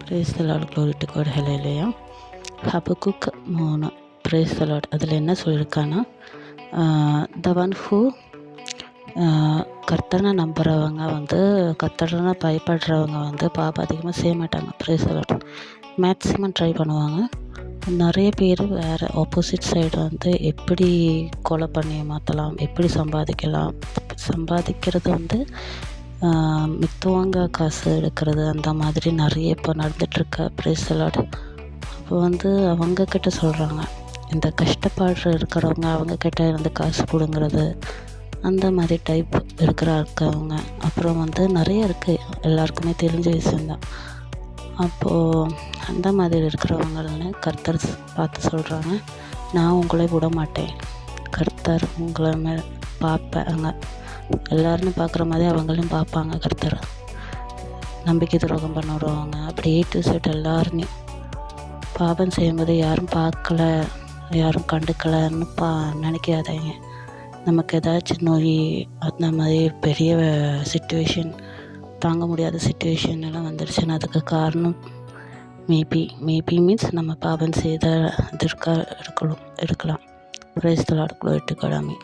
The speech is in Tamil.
Brace the Lord, glory to God, hallelujah. Habakkuk 3 praise the Lord. அதில் என்ன சொல்லியிருக்கான்னா, த ஒன் ஹூ கர்த்தனை நம்புகிறவங்க வந்து, கர்த்தனை பயப்படுறவங்க வந்து பாப்பம் அதிகமாக செய்ய மாட்டாங்க. Brace the Lord. Maximum try பண்ணுவாங்க. நிறைய பேர் வேறு ஆப்போசிட் சைடு வந்து எப்படி கொலை பண்ணி மாற்றலாம், எப்படி சம்பாதிக்கலாம், சம்பாதிக்கிறது வந்து மித்தவங்க காசு எடுக்கிறது, அந்த மாதிரி நிறைய இப்போ நடந்துகிட்ருக்க. Brace the Lord. அப்போ வந்து அவங்கக்கிட்ட சொல்கிறாங்க, இந்த கஷ்டப்பாடு இருக்கிறவங்க அவங்கக்கிட்ட இருந்து காசு பிடுங்கிறது, அந்த மாதிரி டைப் இருக்கவங்க. அப்புறம் வந்து நிறைய இருக்குது, எல்லாருக்குமே தெரிஞ்ச விஷயந்தான். அப்போது அந்த மாதிரி இருக்கிறவங்கன்னு கர்த்தர் பார்த்து சொல்கிறாங்க, நான் உங்களை விட மாட்டேன். கர்த்தர் உங்களை பார்ப்பாங்க. எல்லோரும் பார்க்குற மாதிரி அவங்களையும் பார்ப்பாங்க கர்த்தர். நம்பிக்கை துரோகம் பண்ணுறவங்க அப்படி A to Z எல்லாருமே பாவம் செய்யும்போது யாரும் பார்க்கல, யாரும் கண்டுக்கலன்னு நினைக்காதீங்க. நமக்கு ஏதாச்சும் நோய் அந்த மாதிரி பெரிய சிச்சுவேஷன், தாங்க முடியாத சிச்சுவேஷன் எல்லாம் வந்துடுச்சுன்னா அதுக்கு காரணம் மேபி மீன்ஸ் நம்ம பாவம் செய்த இருக்கலாம். Praise the Lord, glory to God, amen.